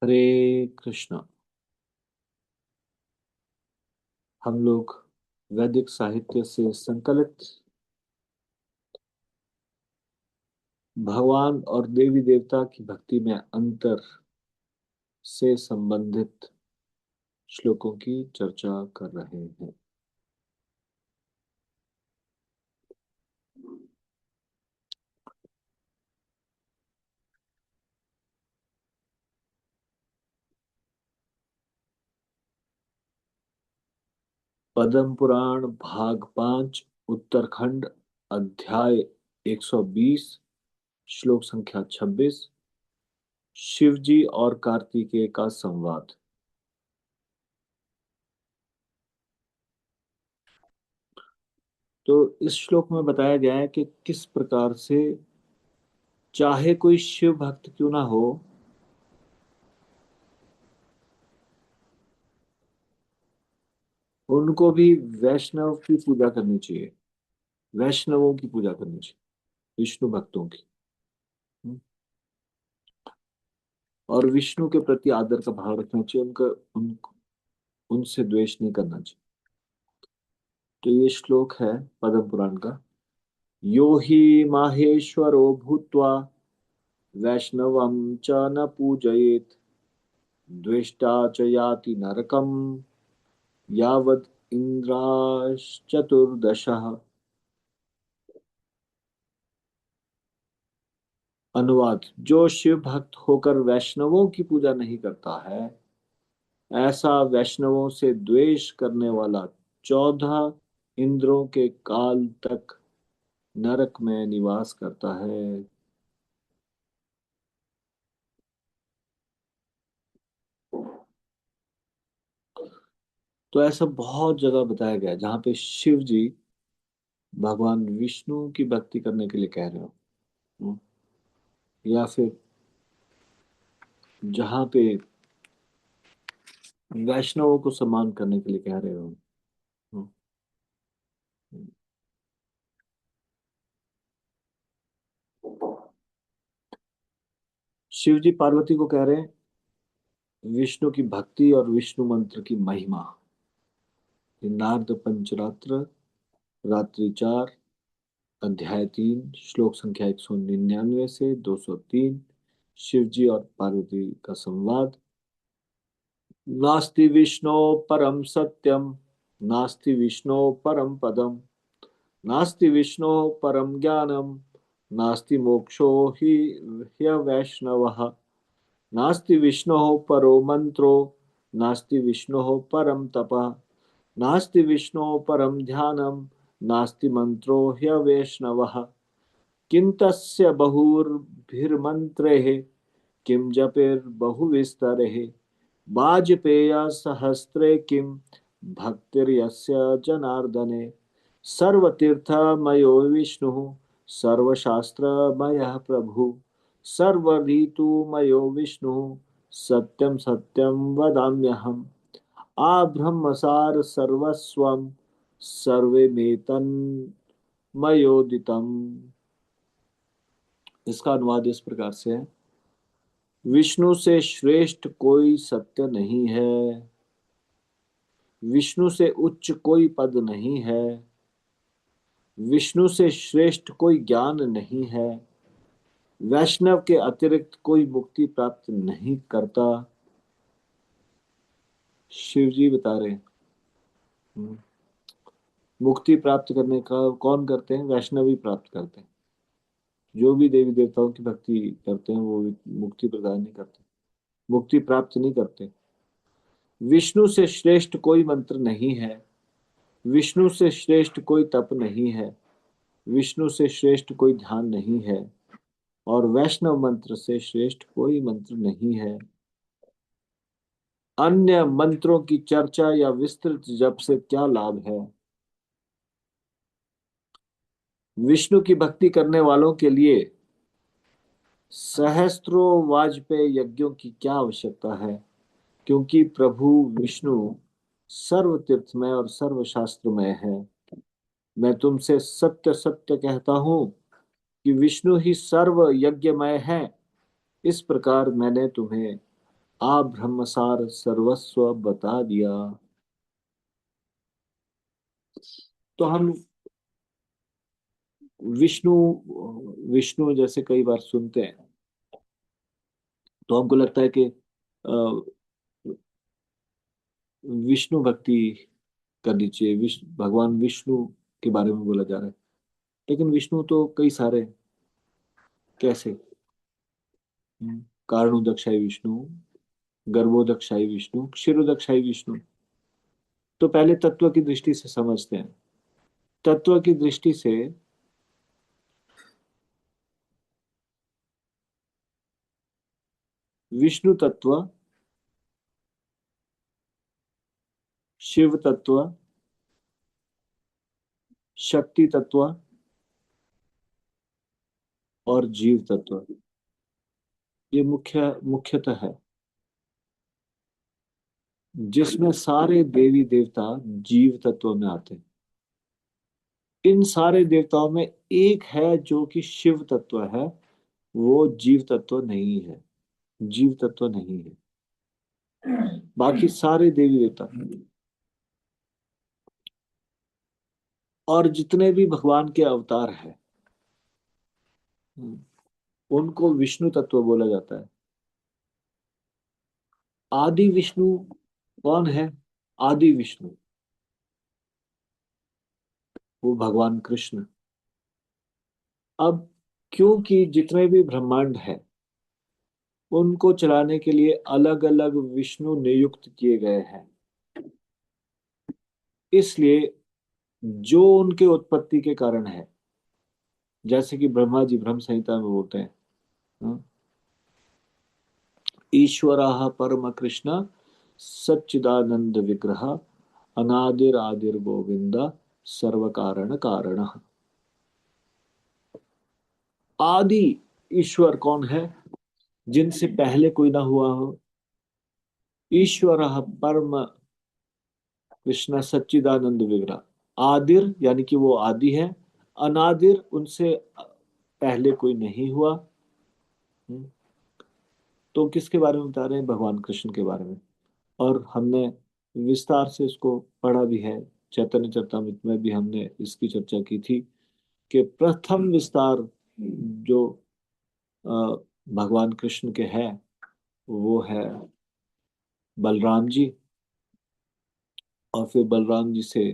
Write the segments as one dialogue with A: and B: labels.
A: हरे कृष्णा। हम लोग वैदिक साहित्य से संकलित भगवान और देवी देवता की भक्ति में अंतर से संबंधित श्लोकों की चर्चा कर रहे हैं। पद्म पुराण भाग 5 उत्तरखंड अध्याय 120 श्लोक संख्या 26। शिव जी और कार्तिकेय का संवाद। तो इस श्लोक में बताया गया है कि किस प्रकार से चाहे कोई शिव भक्त क्यों ना हो, उनको भी वैष्णव की पूजा करनी चाहिए। वैष्णवों की पूजा करनी चाहिए, विष्णु भक्तों की। हम्म। और विष्णु के प्रति आदर का भाव रखना चाहिए, उनसे द्वेष नहीं करना चाहिए। तो ये श्लोक है पद्म पुराण का। यो हि माहेश्वरो भूत्वा वैष्णवं च न पूजयेत् द्वेष्टा च याति नरकम यावद इंद्राश्चतुर्दशः। अनुवाद। जो शिव भक्त होकर वैष्णवों की पूजा नहीं करता है, ऐसा वैष्णवों से द्वेष करने वाला 14 इंद्रों के काल तक नरक में निवास करता है। तो ऐसा बहुत जगह बताया गया है जहाँ पे शिव जी भगवान विष्णु की भक्ति करने के लिए कह रहे हो। हम्म। या फिर जहाँ पे वैष्णवों को सम्मान करने के लिए कह रहे हो। हम्म। शिव जी पार्वती को कह रहे हैं विष्णु की भक्ति और विष्णु मंत्र की महिमा। ये नारद पंचरात्र रात्रि 4 अध्याय 3 श्लोक संख्या 199 से 203। शिव जी और पार्वती का संवाद। नास्ति विष्णो परम सत्यम, नास्ति विष्णो परम पदम, नास्ति विष्णो परम ज्ञानम, नास्ति मोक्षो हि ह्यवैष्णवः, नास्ति विष्णो परो मंत्रो, नास्ति विष्णो परम तपः, नास्ति विष्णो परम ध्यानम, नास्ति मंत्रो ह्यवैष्णवः। किं तस्य बहुर्भिर्मन्त्रैः, किं जपैर्बहुविस्तरैः, वाजपेयसहस्रे किं भक्तिर्यस्य जनार्दने। सर्वतीर्थमयो विष्णुः, सर्वशास्त्रमयः प्रभुः, सर्वऋतुमयो विष्णुः, सत्यं सत्यं वदाम्यहम्। आब्रह्मसार सर्वस्वं सर्वमेतन्मयोदितम्। इसका अनुवाद इस प्रकार से है। विष्णु से श्रेष्ठ कोई सत्य नहीं है, विष्णु से उच्च कोई पद नहीं है, विष्णु से श्रेष्ठ कोई ज्ञान नहीं है, वैष्णव के अतिरिक्त कोई मुक्ति प्राप्त नहीं करता। शिव जी बता रहे हैं। हम्म। मुक्ति प्राप्त करने का कौन करते हैं? वैष्णव ही प्राप्त करते हैं। जो भी देवी देवताओं की भक्ति करते हैं वो मुक्ति प्रदान नहीं करते, मुक्ति प्राप्त नहीं करते। विष्णु से श्रेष्ठ कोई मंत्र नहीं है, विष्णु से श्रेष्ठ कोई तप नहीं है, विष्णु से श्रेष्ठ कोई ध्यान नहीं है, और वैष्णव मंत्र से श्रेष्ठ कोई मंत्र नहीं है। अन्य मंत्रों की चर्चा या विस्तृत जप से क्या लाभ है? विष्णु की भक्ति करने वालों के लिए सहस्त्रों वाजपेय यज्ञों की क्या आवश्यकता है? क्योंकि प्रभु विष्णु सर्व तीर्थमय और सर्व शास्त्रमय है। मैं तुमसे सत्य सत्य कहता हूँ कि विष्णु ही सर्व यज्ञमय है। इस प्रकार मैंने तुम्हें आ ब्रह्मसार सर्वस्व बता दिया। तो हम विष्णु विष्णु जैसे कई बार सुनते हैं, तो हमको लगता है कि विष्णु भक्ति करनी चाहिए, भगवान विष्णु के बारे में बोला जा रहा है। लेकिन विष्णु तो कई सारे, कैसे? कारणोदकशाई विष्णु, गर्भोदकशाई विष्णु, क्षीरोदकशाई विष्णु। तो पहले तत्व की दृष्टि से समझते हैं। तत्व की दृष्टि से विष्णु तत्व, शिव तत्व, शक्ति तत्व और जीव तत्व, ये मुख्यतः है, जिसमें सारे देवी देवता जीव तत्व में आते हैं। इन सारे देवताओं में एक है जो कि शिव तत्व है, वो जीव तत्व नहीं है। जीव तत्व नहीं है, बाकी सारे देवी देवता और जितने भी भगवान के अवतार हैं, उनको विष्णु तत्व बोला जाता है। आदि विष्णु कौन है? आदि विष्णु वो भगवान कृष्ण। अब क्योंकि जितने भी ब्रह्मांड है, उनको चलाने के लिए अलग अलग विष्णु नियुक्त किए गए हैं, इसलिए जो उनके उत्पत्ति के कारण है, जैसे कि ब्रह्मा जी ब्रह्म संहिता में बोलते हैं, ईश्वरः परम कृष्ण सच्चिदानंद विग्रह अनादिर आदिर गोविंद सर्व कारण कारण। आदि ईश्वर कौन है? जिनसे पहले कोई ना हुआ हो। ईश्वरः परम कृष्ण सच्चिदानंद विग्रह, आदिर यानी कि वो आदि है, अनादिर उनसे पहले कोई नहीं हुआ। तो किसके बारे में बता रहे हैं? भगवान कृष्ण के बारे में। और हमने विस्तार से इसको पढ़ा भी है, चैतन्य चरितमृत में भी हमने इसकी चर्चा की थी कि प्रथम विस्तार जो अ, भगवान कृष्ण के है, वो है बलराम जी। और फिर बलराम जी से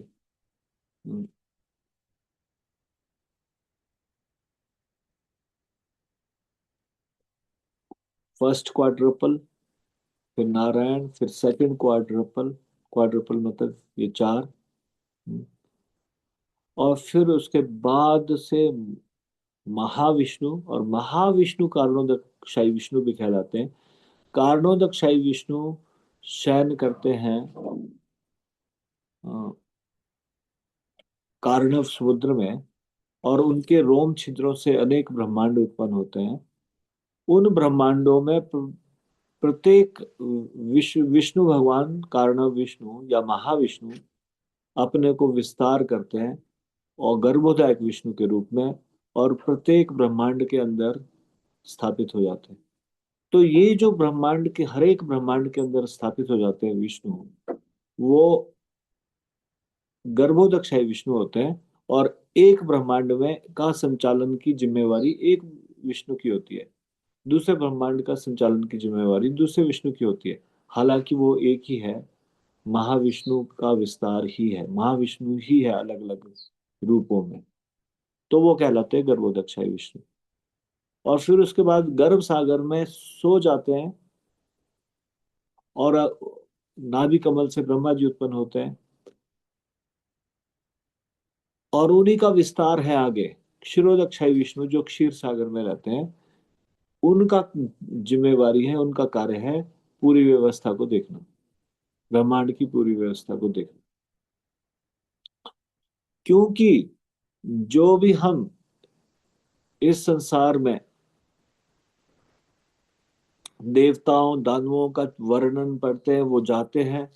A: फर्स्ट क्वाड्रुपल, फिर नारायण, फिर सेकंड क्वाड्रुपल। क्वाड्रुपल मतलब ये चार। और फिर उसके बाद से महाविष्णु, और महाविष्णु कारणोदकशाई विष्णु भी कहलाते हैं। कारणोदकशाई विष्णु शयन करते हैं अ, कार्णव समुद्र में, और उनके रोम छिद्रों से अनेक ब्रह्मांड उत्पन्न होते हैं। उन ब्रह्मांडों में प्रत्येक विष्णु भगवान, कार्णव विष्णु या महाविष्णु अपने को विस्तार करते हैं और गर्भोदक विष्णु के रूप में, और प्रत्येक ब्रह्मांड के अंदर स्थापित हो जाते हैं। तो ये जो ब्रह्मांड के, हर एक ब्रह्मांड के अंदर स्थापित हो जाते हैं विष्णु, वो गर्भोदकशाही विष्णु होते हैं। और एक ब्रह्मांड में का संचालन की जिम्मेवारी एक विष्णु की होती है, दूसरे ब्रह्मांड का संचालन की जिम्मेवारी दूसरे विष्णु की होती है। हालांकि वो एक ही है, महाविष्णु का विस्तार ही है, महाविष्णु ही है अलग अलग रूपों में। तो वो कहलाते हैं गर्भोदकशाही विष्णु। और फिर उसके बाद गर्भ सागर में सो जाते हैं, और नाभि कमल से ब्रह्मा जी उत्पन्न होते हैं, और उन्हीं का विस्तार है आगे क्षीरोदक्षाई विष्णु जो क्षीर सागर में रहते हैं। उनका जिम्मेवारी है, उनका कार्य है पूरी व्यवस्था को देखना, ब्रह्मांड की पूरी व्यवस्था को देखना। क्योंकि जो भी हम इस संसार में देवताओं दानवों का वर्णन पढ़ते हैं, वो जाते हैं,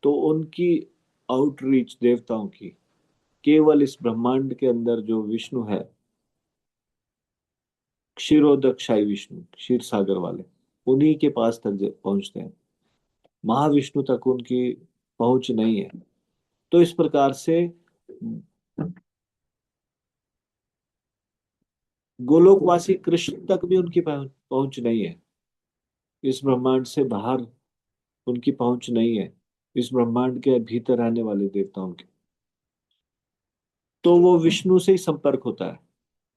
A: तो उनकी आउटरीच देवताओं की केवल इस ब्रह्मांड के अंदर जो विष्णु है, क्षीरोदक्षाई विष्णु, क्षीर सागर वाले, उन्हीं के पास तक पहुंचते हैं, महाविष्णु तक उनकी पहुंच नहीं है। तो इस प्रकार से गोलोकवासी कृष्ण तक भी उनकी पहुंच नहीं है, इस ब्रह्मांड से बाहर उनकी पहुंच नहीं है, इस ब्रह्मांड के भीतर रहने वाले देवताओं की। तो वो विष्णु से ही संपर्क होता है।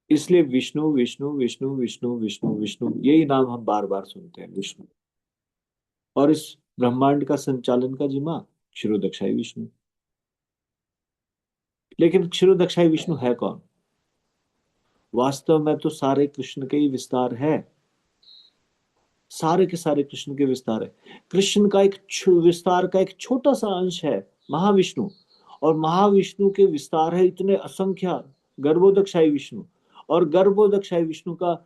A: इसलिए विष्णु विष्णु विष्णु विष्णु विष्णु विष्णु यही नाम हम बार बार सुनते हैं, विष्णु। और इस ब्रह्मांड का संचालन का जिम्मा क्षीरोदक्षाई विष्णु। लेकिन क्षीरोदक्षाई विष्णु है कौन? वास्तव में तो सारे कृष्ण के ही विस्तार है, सारे के सारे कृष्ण के विस्तार है। कृष्ण का एक विस्तार का एक छोटा सा अंश है महाविष्णु, और महाविष्णु के विस्तार है इतने असंख्य गर्भोदकशाही विष्णु, और गर्भोदकशाही विष्णु का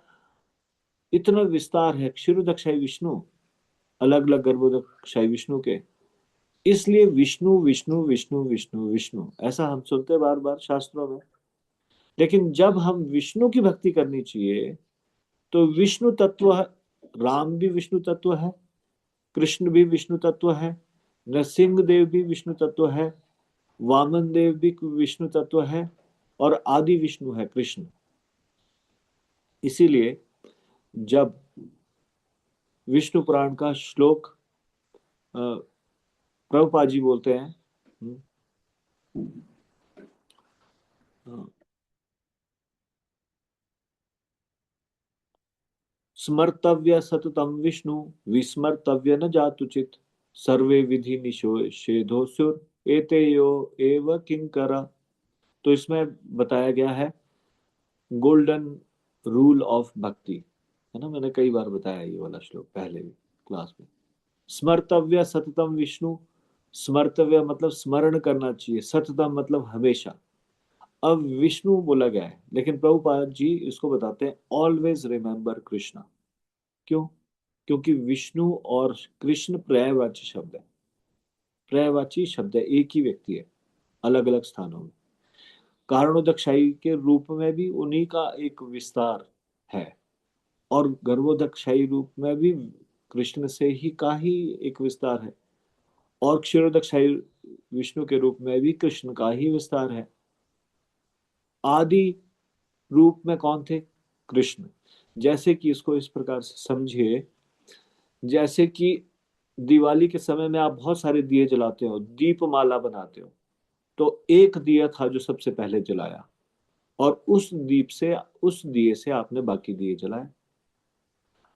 A: इतना विस्तार है क्षीरोदकशाही विष्णु, अलग अलग गर्भोदकशाही विष्णु के। इसलिए विष्णु विष्णु विष्णु विष्णु विष्णु ऐसा हम सुनते हैं बार बार शास्त्रों में। लेकिन जब हम विष्णु की भक्ति करनी चाहिए तो विष्णु तत्व, राम भी विष्णु तत्व है, कृष्ण भी विष्णु तत्व है, नरसिंह देव भी विष्णु तत्व है, वामन देव भी विष्णु तत्व है, और आदि विष्णु है कृष्ण। इसीलिए जब विष्णु पुराण का श्लोक प्रभुपाद जी बोलते हैं, स्मर्तव्य सततम विष्णु, विस्मर्तव्य न जातुचित, सर्वे विधि निषेधोऽसुर एते यो एव किंकरा। तो इसमें बताया गया है गोल्डन रूल ऑफ भक्ति, है ना, मैंने कई बार बताया ये वाला श्लोक पहले भी क्लास में। स्मर्तव्य सततम विष्णु, स्मर्तव्य मतलब स्मरण करना चाहिए, सततम मतलब हमेशा। अब विष्णु बोला गया है, लेकिन प्रभुपाद जी इसको बताते हैं ऑलवेज रिमेम्बर कृष्णा। क्यों? क्योंकि विष्णु और कृष्ण पर्यायवाची शब्द है, पर्यायवाची शब्द है, एक ही व्यक्ति है अलग अलग स्थानों में। कारणोदकशाही के रूप में भी उन्हीं का एक विस्तार है, और गर्भोदकशाही रूप में भी कृष्ण से ही का ही एक विस्तार है, और क्षीरोदकशाही विष्णु के रूप में भी कृष्ण का ही विस्तार है। आदि रूप में कौन थे? कृष्ण। जैसे कि इसको इस प्रकार से समझिए, जैसे कि दिवाली के समय में आप बहुत सारे दिए जलाते हो, दीपमाला बनाते हो, तो एक दिया था जो सबसे पहले जलाया, और उस दिए से आपने बाकी दिए जलाए।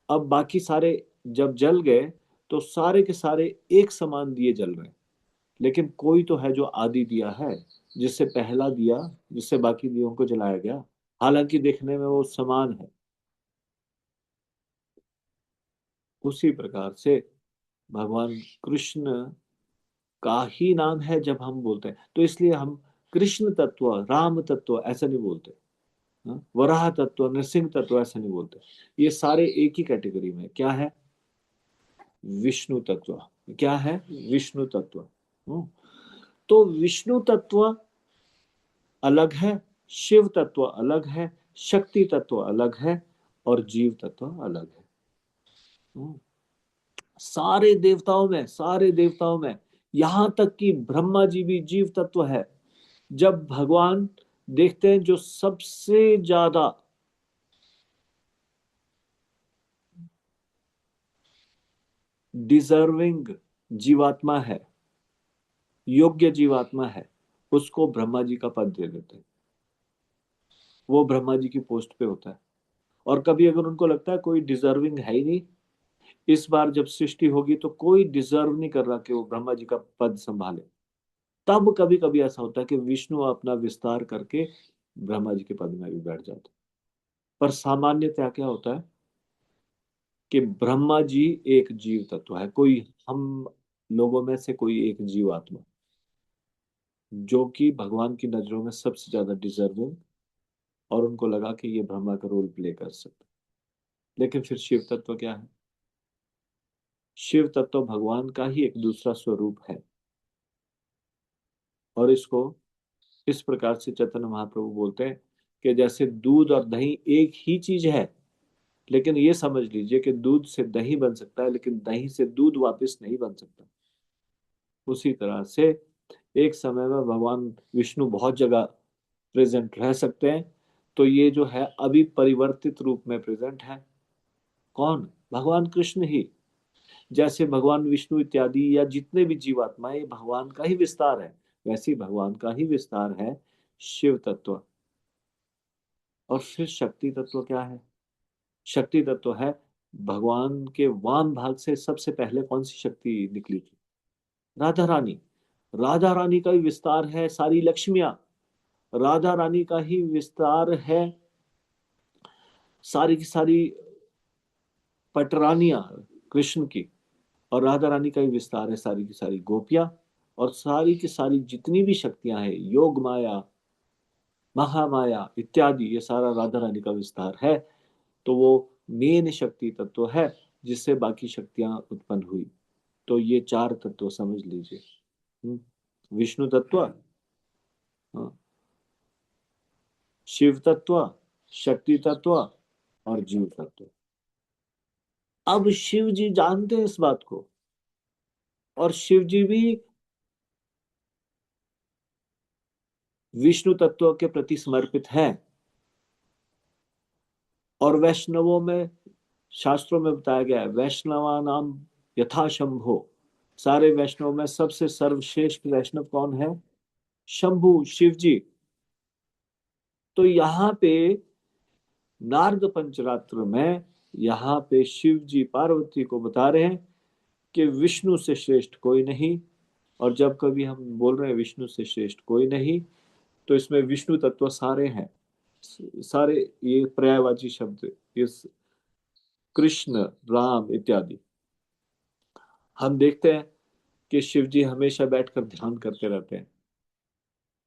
A: अब बाकी सारे जब जल गए तो सारे के सारे एक समान दिए जल रहे हैं, लेकिन कोई तो है जो आदि दिया है, जिससे पहला दिया, जिससे बाकी दियों को जलाया गया, हालांकि देखने में वो समान है। उसी प्रकार से भगवान कृष्ण का ही नाम है जब हम बोलते हैं, तो इसलिए हम कृष्ण तत्व, राम तत्व ऐसा नहीं बोलते, हाँ? वराह तत्व, नरसिंह तत्व ऐसा नहीं बोलते। ये सारे एक ही कैटेगरी में क्या है? विष्णु तत्व। क्या है? विष्णु तत्व। हम्म। तो विष्णु तत्व अलग है, शिव तत्व अलग है, शक्ति तत्व अलग है, और जीव तत्व अलग है। हम्म। सारे देवताओं में यहां तक कि ब्रह्मा जी भी जीव तत्व है। जब भगवान देखते हैं जो सबसे ज्यादा डिजर्विंग जीवात्मा है, योग्य जीवात्मा है, उसको ब्रह्मा जी का पद दे देते हैं, वो ब्रह्मा जी की पोस्ट पे होता है। और कभी अगर उनको लगता है कोई डिजर्विंग है ही नहीं, इस बार जब सृष्टि होगी तो कोई डिजर्व नहीं कर रहा कि वो ब्रह्मा जी का पद संभाले, तब कभी कभी ऐसा होता है कि विष्णु अपना विस्तार करके ब्रह्मा जी के पद में भी बैठ जाते हैं। पर सामान्यतः क्या होता है कि ब्रह्मा जी एक जीव तत्व है, कोई हम लोगों में से कोई एक जीवात्मा, जो कि भगवान की नजरों में सबसे ज्यादा डिजर्विंग, और उनको लगा कि ये ब्रह्मा का रोल प्ले कर सकते। लेकिन फिर शिव तत्व क्या है? शिव तत्व भगवान का ही एक दूसरा स्वरूप है, और इसको इस प्रकार से चैतन्य महाप्रभु बोलते हैं कि जैसे दूध और दही एक ही चीज है, लेकिन ये समझ लीजिए कि दूध से दही बन सकता है, लेकिन दही से दूध वापस नहीं बन सकता। उसी तरह से एक समय में भगवान विष्णु बहुत जगह प्रेजेंट रह सकते हैं। तो ये जो है अभी परिवर्तित रूप में प्रेजेंट है। कौन? भगवान कृष्ण ही। जैसे भगवान विष्णु इत्यादि या जितने भी जीवात्मा ये भगवान का ही विस्तार है, वैसे ही भगवान का ही विस्तार है शिव तत्व। और फिर शक्ति तत्व क्या है? शक्ति तत्व है भगवान के वाम भाग से सबसे पहले कौन सी शक्ति निकली थी? राधा रानी। राधा रानी का ही विस्तार है सारी लक्ष्मियां। राधा रानी का ही विस्तार है सारी की सारी पटरानियां कृष्ण की। और राधा रानी का ही विस्तार है सारी की सारी गोपियां। और सारी की सारी जितनी भी शक्तियां हैं, योग माया, महामाया इत्यादि, ये सारा राधा रानी का विस्तार है। तो वो मेन शक्ति तत्व है जिससे बाकी शक्तियां उत्पन्न हुई। तो ये चार तत्व समझ लीजिए। हम्म, विष्णु तत्व, हाँ, शिव तत्व, शक्ति तत्व और जीव तत्व। अब शिव जी जानते हैं इस बात को, और शिव जी भी विष्णु तत्व के प्रति समर्पित है। और वैष्णवों में, शास्त्रों में बताया गया है, वैष्णवा नाम यथा शंभो। सारे वैष्णव में सबसे सर्वश्रेष्ठ वैष्णव कौन है? शंभु, शिव जी। तो यहाँ पे नारद पंचरात्र में, यहाँ पे शिव जी पार्वती को बता रहे हैं कि विष्णु से श्रेष्ठ कोई नहीं। और जब कभी हम बोल रहे हैं विष्णु से श्रेष्ठ कोई नहीं, तो इसमें विष्णु तत्व सारे हैं। सारे ये पर्यायवाची शब्द, इस कृष्ण, राम इत्यादि। हम देखते हैं कि शिव जी हमेशा बैठकर ध्यान करते रहते हैं।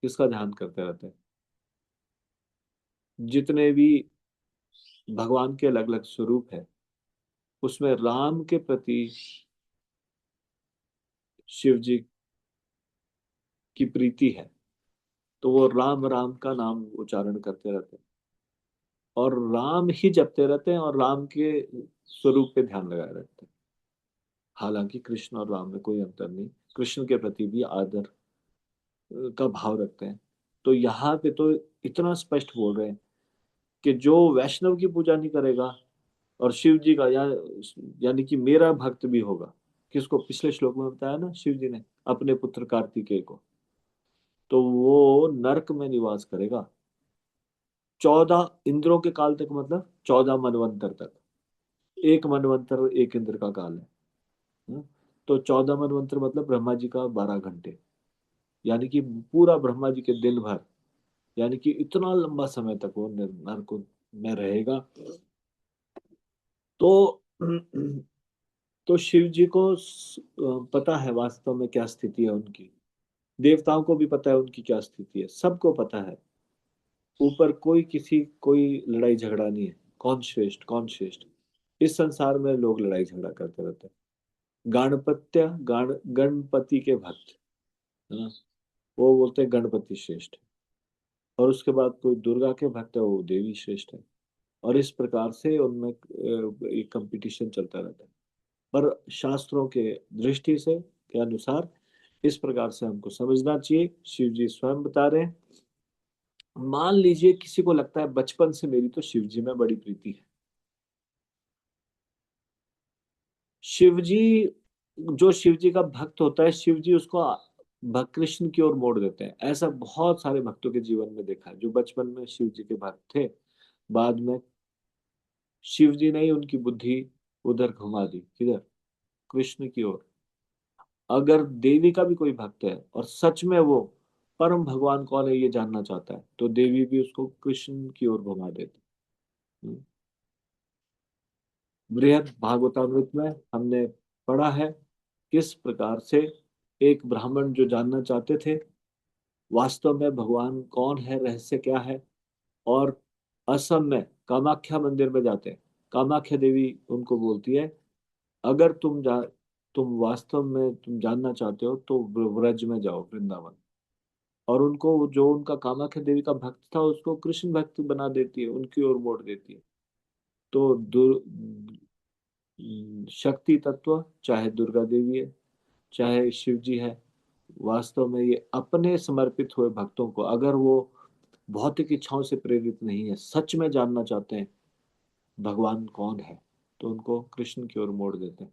A: किसका ध्यान करते रहते हैं? जितने भी भगवान के अलग अलग स्वरूप है, उसमें राम के प्रति शिव जी की प्रीति है। तो वो राम राम का नाम उच्चारण करते रहते हैं, और राम ही जपते रहते हैं, और राम के स्वरूप पे ध्यान लगाए रहते हैं। हालांकि कृष्ण और राम में कोई अंतर नहीं, कृष्ण के प्रति भी आदर का भाव रखते हैं। तो यहाँ पे तो इतना स्पष्ट बोल रहे हैं कि जो वैष्णव की पूजा नहीं करेगा, और शिव जी का यानी कि मेरा भक्त भी होगा। किसको? पिछले श्लोक में बताया ना शिव जी ने अपने पुत्र कार्तिकेय को। तो वो नरक में निवास करेगा 14 इंद्रों के काल तक, मतलब 14 मनवंतर तक। एक मनवंतर एक इंद्र का काल है। हम्म? तो 14 मनवंतर मतलब ब्रह्मा जी का 12 घंटे, यानी कि पूरा ब्रह्मा जी के दिन भर, यानी कि इतना लंबा समय तक वो नरक में रहेगा। तो तो शिव जी को पता है वास्तव में क्या स्थिति है उनकी। देवताओं को भी पता है उनकी क्या स्थिति है, सबको पता है। ऊपर कोई किसी कोई लड़ाई झगड़ा नहीं है, कौन श्रेष्ठ कौन श्रेष्ठ। इस संसार में लोग लड़ाई झगड़ा करते रहते हैं। गणपति के भक्त, है ना, वो बोलते हैं गणपति श्रेष्ठ है। और उसके बाद कोई दुर्गा के भक्त है, वो देवी श्रेष्ठ है। और इस प्रकार से उनमें एक कंपटीशन चलता रहता है। पर शास्त्रों के दृष्टि से, के अनुसार, इस प्रकार से हमको समझना चाहिए। शिव जी स्वयं बता रहे हैं। मान लीजिए किसी को लगता है बचपन से मेरी तो शिव जी में बड़ी प्रीति है। शिव जी, जो शिव जी का भक्त होता है, शिव जी उसको भक्त कृष्ण की ओर मोड़ देते हैं। ऐसा बहुत सारे भक्तों के जीवन में देखा है, जो बचपन में शिव जी के भक्त थे, बाद में शिव जी ने ही उनकी बुद्धि उधर घुमा दी। किधर? कृष्ण की ओर। अगर देवी का भी कोई भक्त है और सच में वो परम भगवान कौन है ये जानना चाहता है, तो देवी भी उसको कृष्ण की ओर घुमा देती। हम्म। बृहद भागवतामृत में हमने पढ़ा है किस प्रकार से एक ब्राह्मण जो जानना चाहते थे वास्तव में भगवान कौन है, रहस्य क्या है, और असम में कामाख्या मंदिर में जाते हैं। कामाख्या देवी उनको बोलती है, अगर तुम वास्तव में तुम जानना चाहते हो तो व्रज में जाओ, वृंदावन। और उनको, जो उनका कामाख्या देवी का भक्त था, उसको कृष्ण भक्त बना देती है, उनकी ओर मोड़ देती है। तो शक्ति तत्व, चाहे दुर्गा देवी है चाहे शिव जी है, वास्तव में ये अपने समर्पित हुए भक्तों को, अगर वो भौतिक इच्छाओं से प्रेरित नहीं है, सच में जानना चाहते हैं भगवान कौन है, तो उनको कृष्ण की ओर मोड़ देते हैं।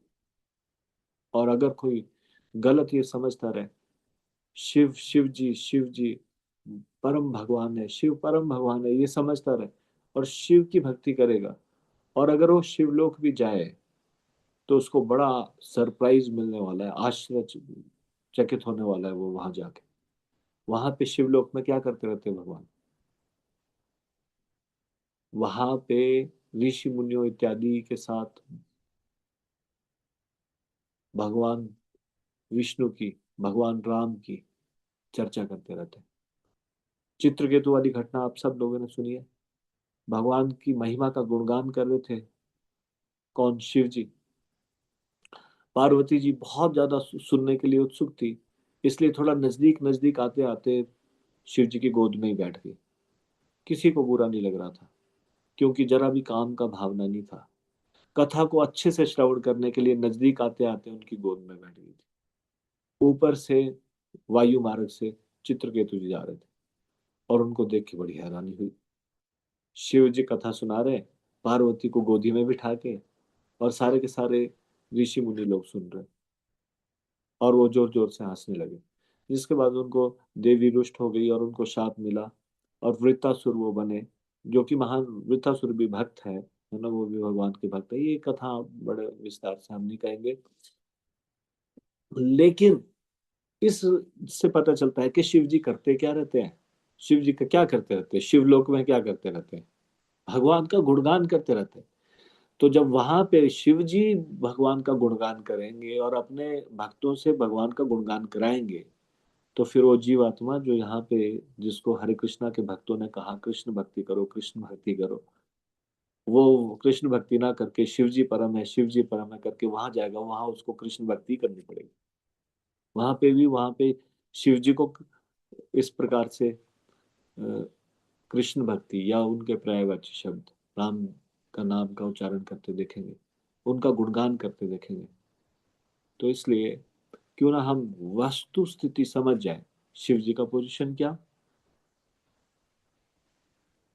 A: और अगर कोई गलत ये समझता रहे शिव जी परम भगवान है, शिव परम भगवान है, ये समझता रहे और शिव की भक्ति करेगा, और अगर वो शिवलोक भी जाए तो उसको बड़ा सरप्राइज मिलने वाला है, आश्चर्यचकित होने वाला है वो वहां जाके। वहां पे शिवलोक में क्या करते रहते हैं भगवान? वहां पे ऋषि मुनियों इत्यादि के साथ भगवान विष्णु की, भगवान राम की चर्चा करते रहते हैं। चित्रकेतु वाली घटना आप सब लोगों ने सुनी है। भगवान की महिमा का गुणगान कर रहे थे कौन? शिव जी। पार्वती जी बहुत ज्यादा सुनने के लिए उत्सुक थी, इसलिए थोड़ा नजदीक नजदीक आते आते शिव जी की गोद में ही बैठ गई। किसी को बुरा नहीं लग रहा था, क्योंकि जरा भी काम का भावना नहीं था। कथा को अच्छे से श्रवण करने के लिए नजदीक आते आते उनकी गोद में बैठ गई थी। ऊपर से वायु मार्ग से चित्रकेतु जी जा रहे थे, और उनको देख के बड़ी हैरानी हुई। शिव जी कथा सुना रहे, पार्वती को गोदी में बिठा के, और सारे के सारे ऋषि मुनि लोग सुन रहे, और वो जोर जोर से हंसने लगे। जिसके बाद उनको देवी रुष्ट हो गई और उनको शाप मिला, और वृत्तासुर वो बने, जो कि महान वृत्तासुर भी भक्त है ना, वो भी भगवान के भक्त है। ये कथा बड़े विस्तार से हम नहीं कहेंगे, लेकिन इस से पता चलता है कि शिव जी करते क्या रहते हैं। शिव जी का क्या करते रहते हैं, शिवलोक में क्या करते रहते हैं? भगवान का गुणगान करते रहते हैं। तो जब वहां पे शिव जी भगवान का गुणगान करेंगे और अपने भक्तों से भगवान का गुणगान कराएंगे, तो फिर वो जीवात्मा जो यहाँ पे, जिसको हरे कृष्णा के भक्तों ने कहा कृष्ण भक्ति करो कृष्ण भक्ति करो, वो कृष्ण भक्ति ना करके शिव जी परम है शिव जी परम है करके वहां जाएगा, वहां उसको कृष्ण भक्ति करनी पड़ेगी। वहां पे भी, वहां पे शिव जी को इस प्रकार से कृष्ण भक्ति या उनके पर्यायवाची शब्द राम का नाम का उच्चारण करते देखेंगे, उनका गुणगान करते देखेंगे। तो इसलिए क्यों ना हम वस्तु स्थिति समझ जाए, शिव जी का पोजीशन क्या,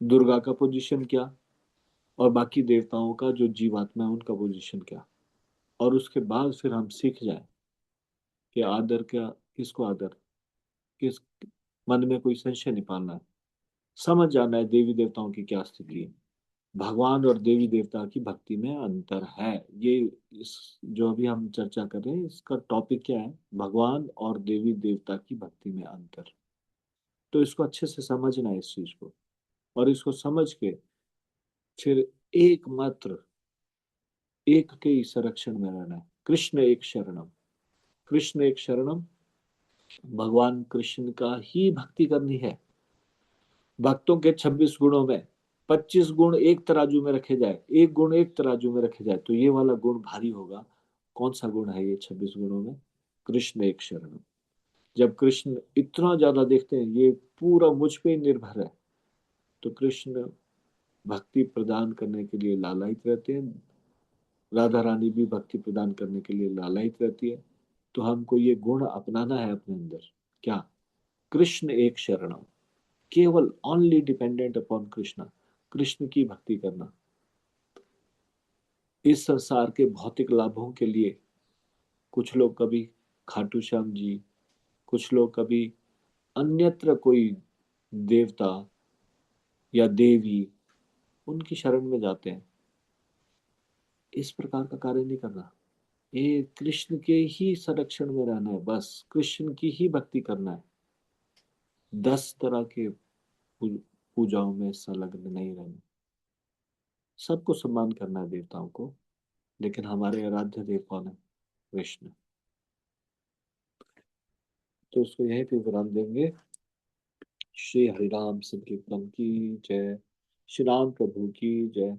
A: दुर्गा का पोजीशन क्या, और बाकी देवताओं का जो जीवात्मा है उनका पोजीशन क्या, और उसके बाद फिर हम सीख जाए कि आदर क्या, किसको आदर, किस मन में कोई संशय नहीं पालना है। समझ जाना है देवी देवताओं की क्या स्थिति है। भगवान और देवी देवता की भक्ति में अंतर है। ये इस जो अभी हम चर्चा कर रहे हैं इसका टॉपिक क्या है? भगवान और देवी देवता की भक्ति में अंतर। तो इसको अच्छे से समझना है इस चीज को, और इसको समझ के फिर एकमात्र एक के ही संरक्षण में रहना है। कृष्ण एक शरणम, कृष्ण एक शरणम, भगवान कृष्ण का ही भक्ति करनी है। भक्तों के 26 गुणों में 25 गुण एक तराजू में रखे जाए, एक गुण एक तराजू में रखे जाए, तो ये वाला गुण भारी होगा। कौन सा गुण है ये 26 गुणों में? कृष्ण एक शरणम। जब कृष्ण इतना ज्यादा देखते हैं ये पूरा मुझ पे ही निर्भर है, तो कृष्ण भक्ति प्रदान करने के लिए लालायित रहते हैं। राधा रानी भी भक्ति प्रदान करने के लिए लालायित रहती है। तो हमको ये गुण अपनाना है अपने अंदर। क्या? कृष्ण एक शरणम, केवल only dependent upon Krishna, Krishna की भक्ति करना। इस संसार के भौतिक लाभों के लिए कुछ लोग कभी खाटू श्याम जी, कुछ लोग कभी अन्यत्र कोई देवता या देवी, उनकी शरण में जाते हैं। इस प्रकार का कार्य नहीं करना। ये कृष्ण के ही संरक्षण में रहना है, बस कृष्ण की ही भक्ति करना है। 10 तरह के पूजाओं में संलग्न नहीं रहना। सबको सम्मान करना है देवताओं को, लेकिन हमारे आराध्य देव कौन है? कृष्ण। तो उसको यहीं पे विराम देंगे। श्री हरिराम संकीर्तन की जय, श्री राम प्रभु की जय,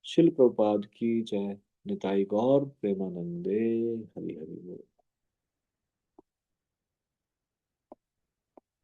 A: शिल प्रभुपाद की जय, निताई गौर प्रेमानंदे, हरि हरि बोल।